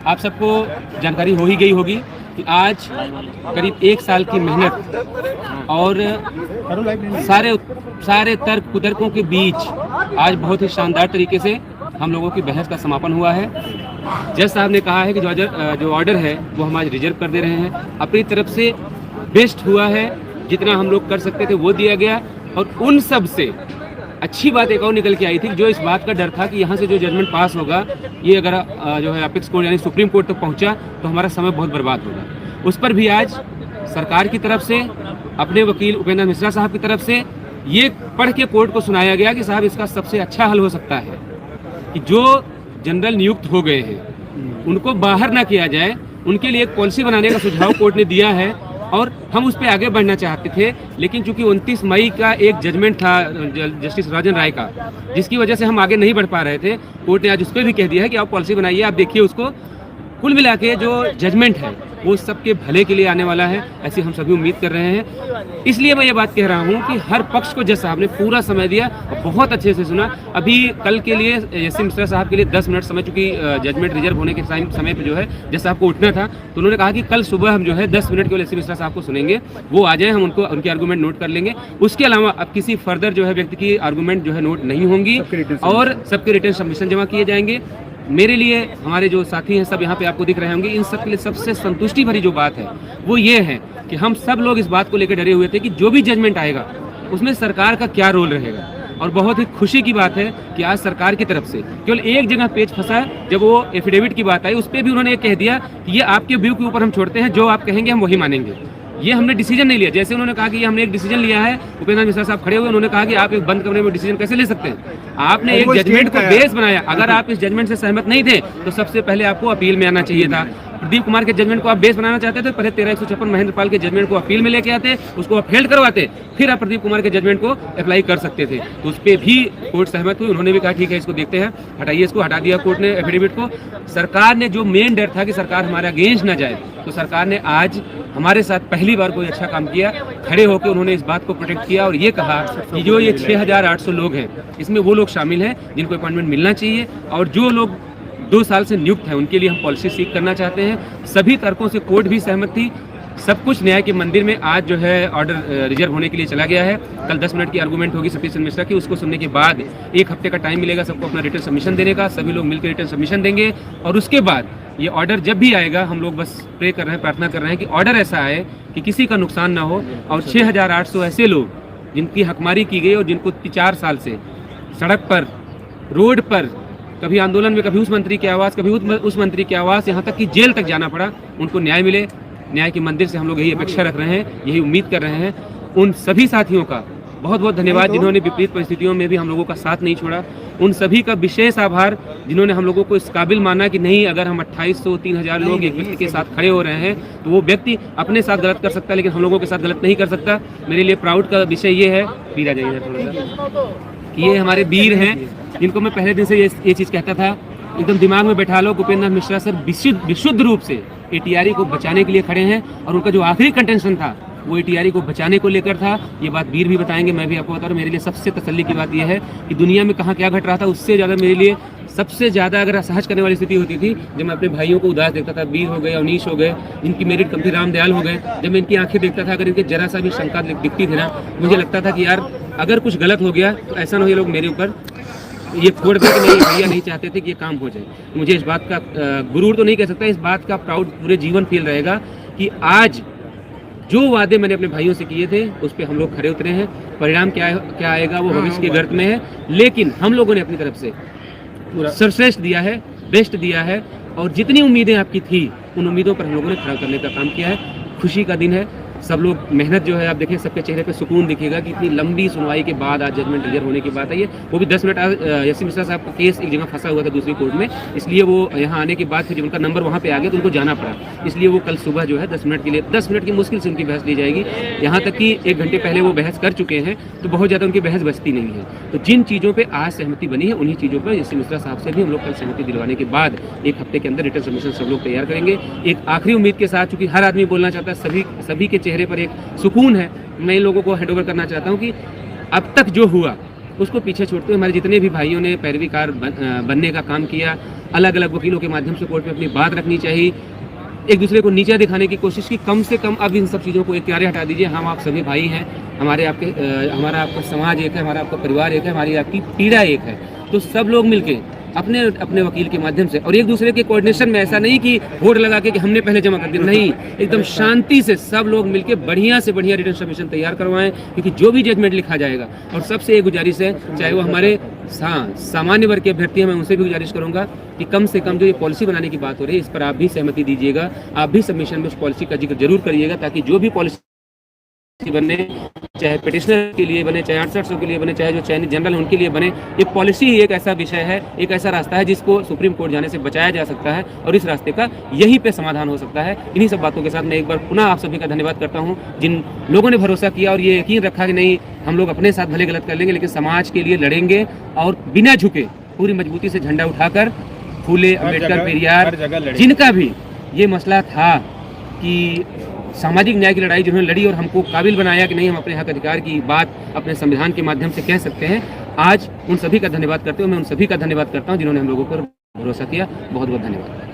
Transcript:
आप सबको जानकारी हो ही गई होगी कि आज करीब 1 साल की मेहनत और सारे तर्क कुतर्कों के बीच आज बहुत ही शानदार तरीके से हम लोगों की बहस का समापन हुआ है। जज साहब ने कहा है कि जो ऑर्डर है वो हम आज रिजर्व कर दे रहे हैं। अपनी तरफ से बेस्ट हुआ है, जितना हम लोग कर सकते थे वो दिया गया। और उन सब से अच्छी बात एक और निकल के आई थी, जो इस बात का डर था कि यहाँ से जो जजमेंट पास होगा ये अगर जो है अपेक्स कोर्ट यानी सुप्रीम कोर्ट तक पहुँचा तो हमारा समय बहुत बर्बाद होगा। उस पर भी आज सरकार की तरफ से, अपने वकील उपेंद्र मिश्रा साहब की तरफ से ये पढ़ के कोर्ट को सुनाया गया कि साहब इसका सबसे अच्छा हल हो सकता है कि जो जनरल नियुक्त हो गए हैं उनको बाहर ना किया जाए। उनके लिए एक पॉलिसी बनाने का सुझाव कोर्ट ने दिया है और हम उस पर आगे बढ़ना चाहते थे, लेकिन चूंकि 29 मई का एक जजमेंट था जस्टिस राजन राय का, जिसकी वजह से हम आगे नहीं बढ़ पा रहे थे, कोर्ट ने आज उस पर भी कह दिया है कि आप पॉलिसी बनाइए, आप देखिए उसको। कुल मिला के जो जजमेंट है वो सबके भले के लिए आने वाला है, ऐसी हम सभी उम्मीद कर रहे हैं। इसलिए मैं ये बात कह रहा हूँ कि हर पक्ष को जज साहब ने पूरा समय दिया और बहुत अच्छे से सुना। अभी कल के लिए एस मिश्रा साहब के लिए 10 मिनट समय, चूंकि जजमेंट रिजर्व होने के समय पे जो है जज साहब को उठना था, तो उन्होंने कहा कि कल सुबह हम जो है 10 मिनट केवल एस मिश्रा साहब को सुनेंगे, वो आ जाए, हम उनको उनके आर्गूमेंट नोट कर लेंगे। उसके अलावा अब किसी फर्दर जो है व्यक्ति की आर्गूमेंट जो है नोट नहीं होंगी और सबके रिटर्न सबमिशन जमा किए जाएंगे। मेरे लिए, हमारे जो साथी हैं सब यहाँ पे आपको दिख रहे होंगे, इन सब के लिए सबसे संतुष्टि भरी जो बात है वो ये है कि हम सब लोग इस बात को लेकर डरे हुए थे कि जो भी जजमेंट आएगा उसमें सरकार का क्या रोल रहेगा। और बहुत ही खुशी की बात है कि आज सरकार की तरफ से केवल एक जगह पेच फंसा है, जब वो एफिडेविट की बात आई उस पर भी उन्होंने कह दिया कि ये आपके व्यू के ऊपर हम छोड़ते हैं, जो आप कहेंगे हम वही मानेंगे। ये हमने डिसीजन नहीं लिया। जैसे उन्होंने कहा कि ये हमने एक डिसीजन लिया है, उपेंद्र मिश्रा साहब खड़े हुए, उन्होंने कहा कि आप एक बंद कमरे में डिसीजन कैसे ले सकते हैं? आपने एक जजमेंट को बेस बनाया। अगर आप इस जजमेंट से सहमत नहीं थे तो सबसे पहले आपको अपील में आना चाहिए था। प्रदीप कुमार के जजमेंट को आप बेस बनाना चाहते थे, पहले 13-156 महेंद्र पाल के जजमेंट को अपील में लेके आते, उसको अपहेल्ड करवाते, फिर आप प्रदीप कुमार के जजमेंट को अप्लाई कर सकते थे। तो उस पर भी कोर्ट सहमत हुई। उन्होंने भी कहा ठीक है, इसको देखते हैं, हटाइए इसको। हटा दिया कोर्ट ने एफिडेविट को। सरकार ने, जो मेन डर था कि सरकार हमारे अगेंस्ट ना जाए, तो सरकार ने आज हमारे साथ पहली बार कोई अच्छा काम किया। खड़े होकर उन्होंने इस बात को प्रोटेक्ट किया और ये कहा कि जो ये 6800 लोग हैं, इसमें वो लोग शामिल हैं जिनको अपॉइंटमेंट मिलना चाहिए, और जो लोग 2 साल से नियुक्त हैं उनके लिए हम पॉलिसी सीख करना चाहते हैं। सभी तर्कों से कोर्ट भी सहमत थी। सब कुछ न्याय के मंदिर में आज जो है ऑर्डर रिजर्व होने के लिए चला गया है। कल 10 मिनट की आर्गूमेंट होगी सतीश चंद्र मिश्रा की। उसको सुनने के बाद 1 हफ्ते का टाइम मिलेगा सबको अपना रिटर्न सबमिशन देने का। सभी लोग मिलकर रिटर्न सबमिशन देंगे और उसके बाद ये ऑर्डर जब भी आएगा, हम लोग बस प्रे कर रहे हैं, प्रार्थना कर रहे हैं कि ऑर्डर ऐसा आए कि किसी का नुकसान ना हो और 6800 ऐसे लोग जिनकी हकमारी की गई और जिनको 4 साल से सड़क पर, रोड पर, कभी आंदोलन में, कभी उस मंत्री की आवाज़, कभी उस मंत्री की आवाज़, यहाँ तक कि जेल तक जाना पड़ा, उनको न्याय मिले। न्याय के मंदिर से हम लोग यही अपेक्षा रख रहे हैं, यही उम्मीद कर रहे हैं। उन सभी साथियों का बहुत बहुत धन्यवाद जिन्होंने विपरीत परिस्थितियों में भी हम लोगों का साथ नहीं छोड़ा। उन सभी का विशेष आभार जिन्होंने हम लोगों को इस काबिल माना कि नहीं, अगर हम 2800-3000 लोग एक व्यक्ति के साथ खड़े हो रहे हैं तो वो व्यक्ति अपने साथ गलत कर सकता है, लेकिन हम लोगों के साथ गलत नहीं कर सकता। मेरे लिए प्राउड का विषय ये है, वीर आ जाइए थोड़ा सा, कि ये हमारे वीर हैं जिनको मैं पहले दिन से ये चीज़ कहता था, एकदम दिमाग में बैठा लो। उपेंद्र मिश्रा सर विशुद्ध रूप से ATRE को बचाने के लिए खड़े हैं और उनका जो आखिरी कंटेंशन था वो ATRE को बचाने को लेकर था। ये बात वीर भी बताएंगे, मैं भी आपको बता रहा हूँ। मेरे लिए सबसे तसल्ली की बात यह है कि दुनिया में कहाँ क्या घट रहा था, उससे ज़्यादा मेरे लिए सबसे ज़्यादा अगर असहज करने वाली स्थिति होती थी जब मैं अपने भाइयों को उदास देखता था। वीर हो गए, अवनीश हो गए, इनकी मेरिट कम थी, रामदयाल हो गए। जब मैं इनकी आंखें देखता था, अगर इनके जरा सा भी शंका दिखती थी ना, मुझे लगता था कि यार अगर कुछ गलत हो गया तो ऐसा ना हो ये लोग मेरे ऊपर ये फोड़ दे कि नहीं, भैया नहीं चाहते थे कि ये काम हो जाए। मुझे इस बात का गुरूर तो नहीं कह सकता, इस बात का प्राउड पूरे जीवन फील रहेगा कि आज जो वादे मैंने अपने भाइयों से किए थे उस पर हम लोग खड़े उतरे हैं। परिणाम क्या आएगा वो भविष्य के गर्त में है, लेकिन हम लोगों ने अपनी तरफ से सर्वश्रेष्ठ दिया है, बेस्ट दिया है, और जितनी उम्मीदें आपकी थी उन उम्मीदों पर हम लोगों ने खड़ा करने का काम किया है। खुशी का दिन है। सब लोग मेहनत जो है, आप देखें सबके चेहरे पे सुकून दिखेगा कि इतनी लंबी सुनवाई के बाद आज जजमेंट रिजर्व होने की बात आई है। वो भी 10 मिनट। एस मिश्रा साहब का केस एक जगह फंसा हुआ था दूसरी कोर्ट में, इसलिए वो यहाँ आने के बाद फिर जब उनका नंबर वहाँ पे आ गया तो उनको जाना पड़ा, इसलिए वो कल सुबह जो है 10 मिनट के लिए, 10 मिनट की मुश्किल से उनकी बहस ली जाएगी। यहाँ तक कि 1 घंटे पहले वो बहस कर चुके हैं, तो बहुत ज़्यादा उनकी बहस बचती नहीं है। तो जिन चीज़ों पर आज सहमति बनी है उन्हीं चीज़ों पर एस मिश्रा साहब से भी हम लोग कल सहमति दिलवाने के बाद 1 हफ्ते के अंदर रिटर्न सबमिशन सब लोग तैयार करेंगे। एक आखिरी उम्मीद के साथ, चूँकि हर आदमी बोलना चाहता है, सभी के चेहरे पर एक सुकून है, मैं इन लोगों को हैंड ओवर करना चाहता हूँ कि अब तक जो हुआ उसको पीछे छोड़ते हुए हमारे जितने भी भाइयों ने पैरवीकार बनने का काम किया, अलग अलग वकीलों के माध्यम से कोर्ट में अपनी बात रखनी चाहिए, एक दूसरे को नीचा दिखाने की कोशिश की, कम से कम अब इन सब चीज़ों को एक किनारे हटा दीजिए। हम आप सभी भाई हैं, हमारा आपका समाज एक है, हमारा आपका परिवार एक है, हमारी आपकी पीड़ा एक है। तो सब लोग मिलके अपने अपने वकील के माध्यम से और एक दूसरे के कोऑर्डिनेशन में, ऐसा नहीं कि वोट लगा के कि हमने पहले जमा कर दिया, नहीं, एकदम शांति से सब लोग मिलके बढ़िया से बढ़िया रिटर्न सबमिशन तैयार करवाएं, क्योंकि जो भी जजमेंट लिखा जाएगा, और सबसे एक गुजारिश है, चाहे वो हमारे सामान्य वर्ग के अभ्यर्थी हैं, मैं उनसे भी गुजारिश करूंगा कि कम से कम जो ये पॉलिसी बनाने की बात हो रही है, इस पर आप भी सहमति दीजिएगा, आप भी सबमिशन में उस पॉलिसी का जिक्र जरूर करिएगा, ताकि जो भी पॉलिसी बने, चाहे पिटिशनर के लिए बने, चाहे 6800 के लिए बने, चाहे जो चयनित जनरल है उनके लिए बने, ये पॉलिसी ही एक ऐसा विषय है, एक ऐसा रास्ता है जिसको सुप्रीम कोर्ट जाने से बचाया जा सकता है, और इस रास्ते का यहीं पे समाधान हो सकता है। इन्हीं सब बातों के साथ मैं एक बार पुनः आप सभी का धन्यवाद करता हूँ, जिन लोगों ने भरोसा किया और ये यकीन रखा कि नहीं, हम लोग अपने साथ भले गलत कर लेंगे लेकिन समाज के लिए लड़ेंगे, और बिना झुके पूरी मजबूती से झंडा उठाकर फूले, अम्बेडकर, पेरियार, जिनका भी ये मसला था कि सामाजिक न्याय की लड़ाई जिन्होंने लड़ी और हमको काबिल बनाया कि नहीं, हम अपने हक अधिकार की बात अपने संविधान के माध्यम से कह सकते हैं, आज उन सभी का धन्यवाद करते हुए मैं उन सभी का धन्यवाद करता हूं जिन्होंने हम लोगों पर भरोसा किया। बहुत बहुत धन्यवाद।